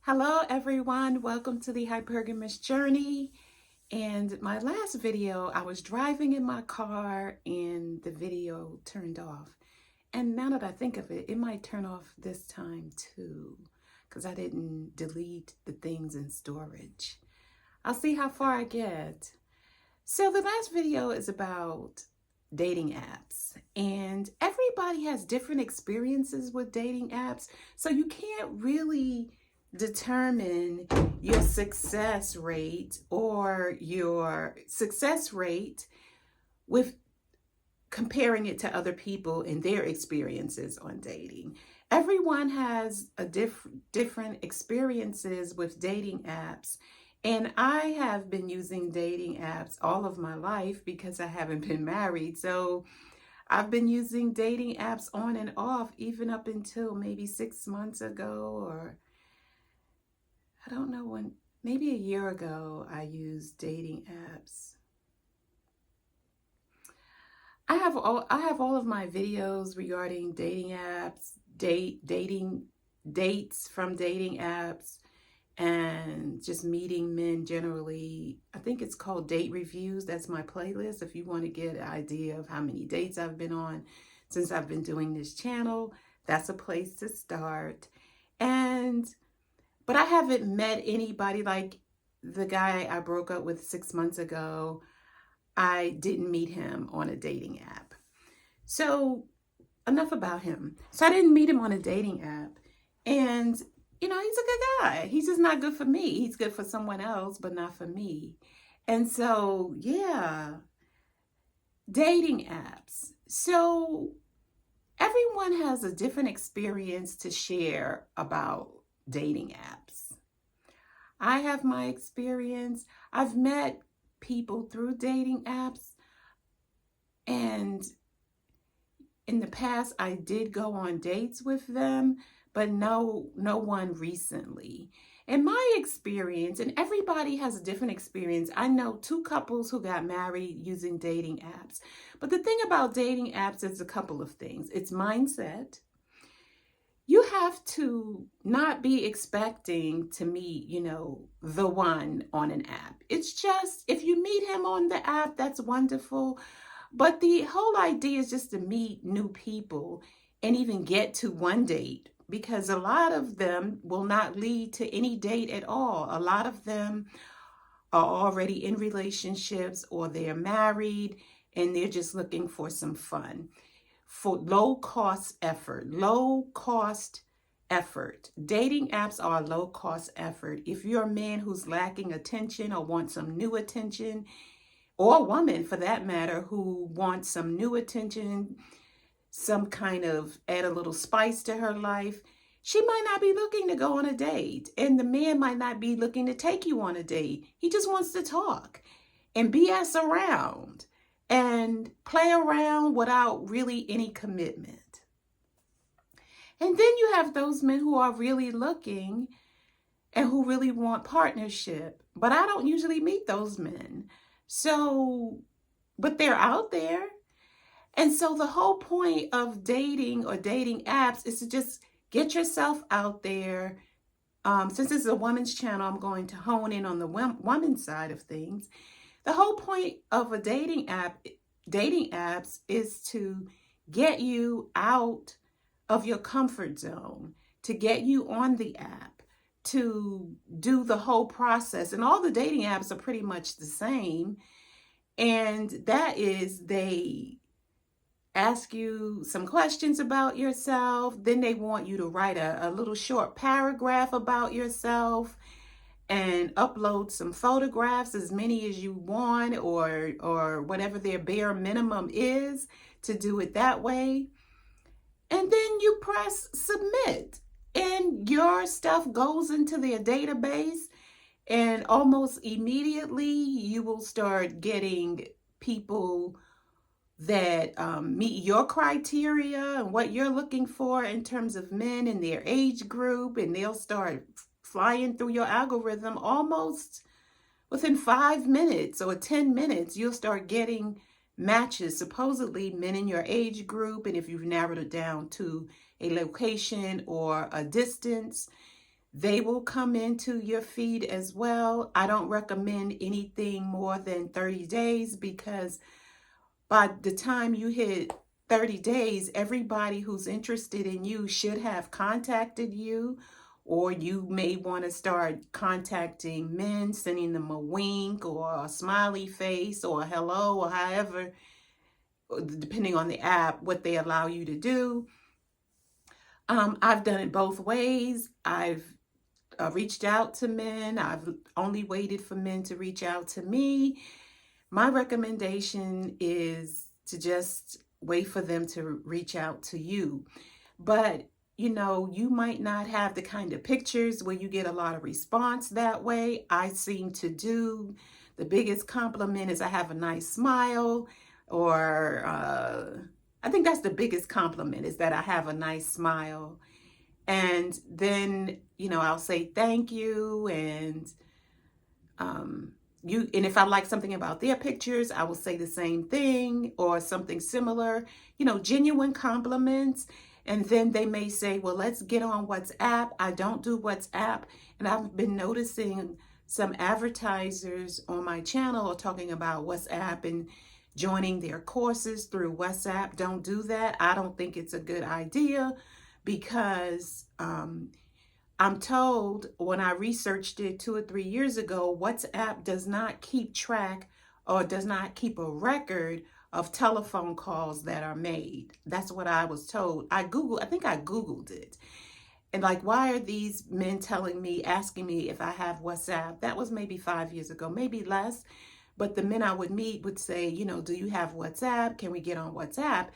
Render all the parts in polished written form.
Hello everyone, welcome to the Hypergamous Journey. And my last video, I was driving in my car and the video turned off. And now that I think of it, it might turn off this time too, because I didn't delete the things in storage. I'll see how far I get. So the last video is about dating apps, and everybody has different experiences with dating apps. So you can't really determine your success rate with comparing it to other people and their experiences on dating. Everyone has a different experiences with dating apps. And I have been using dating apps all of my life because I haven't been married. So I've been using dating apps on and off, even up until maybe 6 months ago, or I don't know when, maybe a year ago, I used dating apps. I have all of my videos regarding dating apps, dates from dating apps, and just meeting men generally. I think it's called Date Reviews. That's my playlist if you want to get an idea of how many dates I've been on since I've been doing this channel. That's a place to start. But I haven't met anybody like the guy I broke up with 6 months ago. I didn't meet him on a dating app. So enough about him. So I didn't meet him on a dating app. And, you know, he's a good guy. He's just not good for me. He's good for someone else, but not for me. And so, yeah, dating apps. So everyone has a different experience to share about dating apps. I have my experience. I've met people through dating apps, and in the past I did go on dates with them, but no one recently. In my experience, and everybody has a different experience, I know 2 couples who got married using dating apps. But the thing about dating apps is a couple of things. It's mindset. You have to not be expecting to meet, the one on an app. It's just, if you meet him on the app, that's wonderful. But the whole idea is just to meet new people and even get to one date, because a lot of them will not lead to any date at all. A lot of them are already in relationships or they're married and they're just looking for some fun. For low cost effort. Dating apps are a low cost effort. If you're a man who's lacking attention or wants some new attention, or a woman for that matter who wants some new attention, some kind of add a little spice to her life, she might not be looking to go on a date. And the man might not be looking to take you on a date. He just wants to talk and BS around and play around without really any commitment. And then you have those men who are really looking and who really want partnership. But I don't usually meet those men. So, but they're out there. And so the whole point of dating or dating apps is to just get yourself out there. Since this is a woman's channel, I'm going to hone in on the woman's side of things. The whole point of a dating apps is to get you out of your comfort zone, to get you on the app, to do the whole process. And all the dating apps are pretty much the same. And that is, they ask you some questions about yourself. Then they want you to write a little short paragraph about yourself and upload some photographs, as many as you want, or whatever their bare minimum is, to do it that way. And then you press submit and your stuff goes into their database, and almost immediately you will start getting people that meet your criteria and what you're looking for in terms of men and their age group, and they'll start flying through your algorithm almost within 5 minutes or 10 minutes. You'll start getting matches, supposedly men in your age group, and if you've narrowed it down to a location or a distance, they will come into your feed as well. I don't recommend anything more than 30 days because by the time you hit 30 days, everybody who's interested in you should have contacted you, or you may want to start contacting men, sending them a wink or a smiley face or a hello or however, depending on the app, what they allow you to do. I've done it both ways. I've reached out to men. I've only waited for men to reach out to me. My recommendation is to just wait for them to reach out to you. But, you know, you might not have the kind of pictures where you get a lot of response that way. I seem to do. The biggest compliment is I have a nice smile, or I think that's the biggest compliment, is that I have a nice smile. And then, you know, I'll say thank you, and and if I like something about their pictures, I will say the same thing or something similar, you know, genuine compliments. And then they may say, well, let's get on WhatsApp. I don't do WhatsApp. And I've been noticing some advertisers on my channel are talking about WhatsApp and joining their courses through WhatsApp. Don't do that. I don't think it's a good idea because I'm told, when I researched it 2 or 3 years ago, WhatsApp does not keep track or does not keep a record of telephone calls that are made. That's what I was told. I think I Googled it. And like, why are these men telling me, asking me if I have WhatsApp? That was maybe 5 years ago, maybe less. But the men I would meet would say, you know, do you have WhatsApp? Can we get on WhatsApp?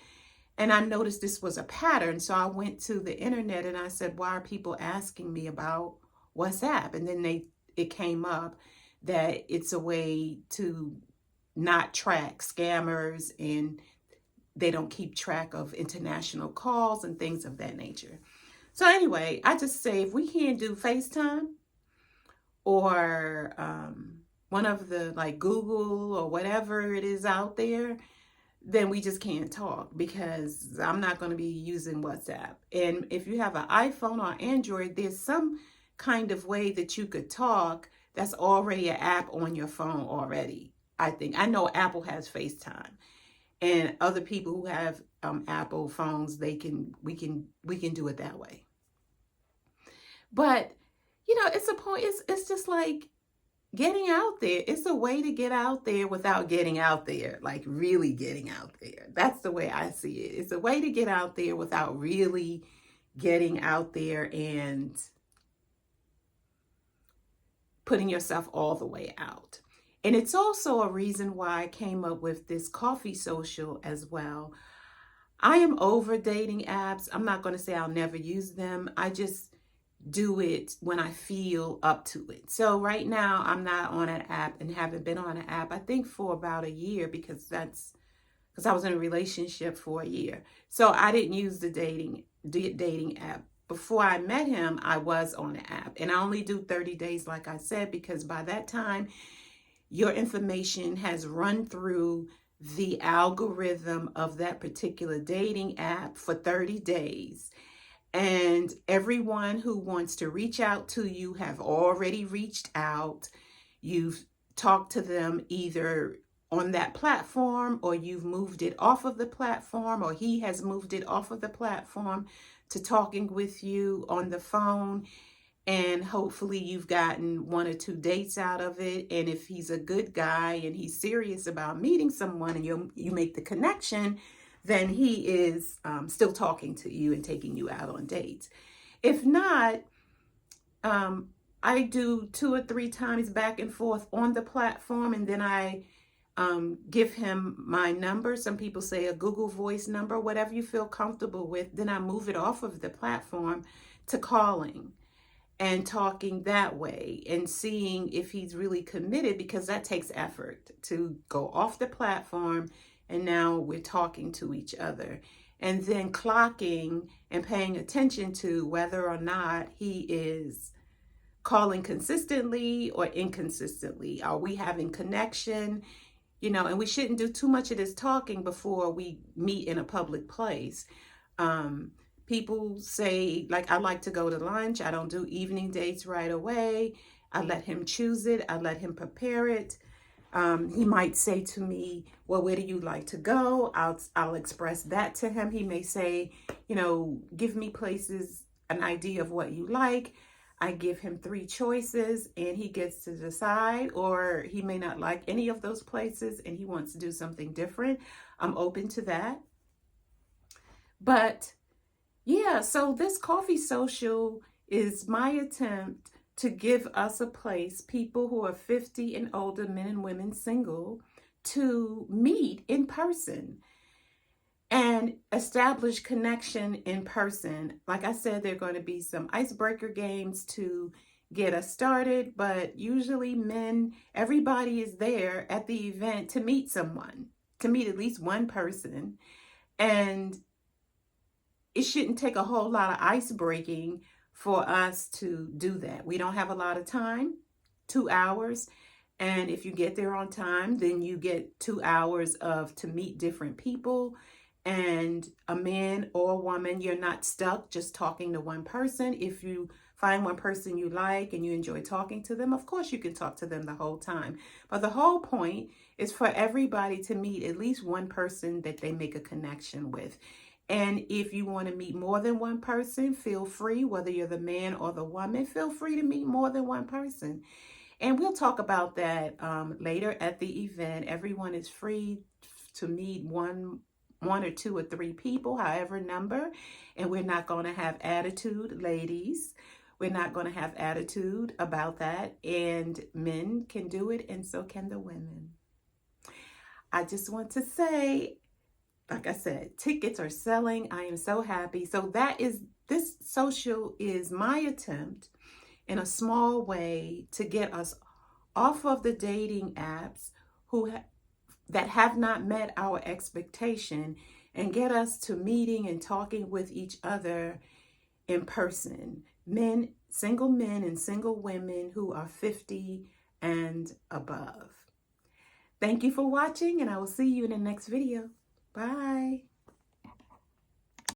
And I noticed this was a pattern. So I went to the internet and I said, why are people asking me about WhatsApp? And then it came up that it's a way to not track scammers, and they don't keep track of international calls and things of that nature. So anyway, I just say, if we can't do FaceTime or one of the, like, Google or whatever it is out there, then we just can't talk, because I'm not going to be using WhatsApp. And if you have an iPhone or Android, there's some kind of way that you could talk that's already an app on your phone already. I think. I know Apple has FaceTime, and other people who have Apple phones, we can do it that way. But, you know, it's a point. It's just like getting out there. It's a way to get out there without getting out there, like really getting out there. That's the way I see it. It's a way to get out there without really getting out there and putting yourself all the way out. And it's also a reason why I came up with this coffee social as well. I am over dating apps. I'm not going to say I'll never use them. I just do it when I feel up to it. So right now I'm not on an app and haven't been on an app, I think, for about a year, because I was in a relationship for a year. So I didn't use the dating app. Before I met him, I was on an app, and I only do 30 days, like I said, because by that time your information has run through the algorithm of that particular dating app for 30 days. And everyone who wants to reach out to you have already reached out. You've talked to them either on that platform, or you've moved it off of the platform, or he has moved it off of the platform to talking with you on the phone. And hopefully you've gotten 1 or 2 dates out of it. And if he's a good guy and he's serious about meeting someone, and you make the connection, then he is still talking to you and taking you out on dates. If not, I do 2 or 3 times back and forth on the platform, and then I give him my number. Some people say a Google Voice number, whatever you feel comfortable with. Then I move it off of the platform to calling and talking that way, and seeing if he's really committed, because that takes effort to go off the platform and now we're talking to each other, and then clocking and paying attention to whether or not he is calling consistently or inconsistently. Are we having connection? You know, and we shouldn't do too much of this talking before we meet in a public place. People say, like, I like to go to lunch. I don't do evening dates right away. I let him choose it. I let him prepare it. He might say to me, well, where do you like to go? I'll express that to him. He may say, you know, give me places, an idea of what you like. I give him 3 choices and he gets to decide, or he may not like any of those places and he wants to do something different. I'm open to that. But yeah, so this coffee social is my attempt to give us a place, people who are 50 and older, men and women single, to meet in person and establish connection in person. Like I said, there are going to be some icebreaker games to get us started, but usually men, everybody is there at the event to meet someone, to meet at least one person. And it shouldn't take a whole lot of ice breaking for us to do that. We don't have a lot of time, 2 hours. And if you get there on time, then you get 2 hours of to meet different people. And a man or a woman, you're not stuck just talking to one person. If you find one person you like and you enjoy talking to them, of course you can talk to them the whole time. But the whole point is for everybody to meet at least one person that they make a connection with. And if you want to meet more than one person, feel free, whether you're the man or the woman, feel free to meet more than one person. And we'll talk about that later at the event. Everyone is free to meet one or 2 or 3 people, however number. And we're not going to have attitude, ladies. We're not going to have attitude about that. And men can do it, and so can the women. I just want to say, like I said, tickets are selling. I am so happy. So this social is my attempt in a small way to get us off of the dating apps that have not met our expectation and get us to meeting and talking with each other in person. Single men and single women who are 50 and above. Thank you for watching, and I will see you in the next video. Bye.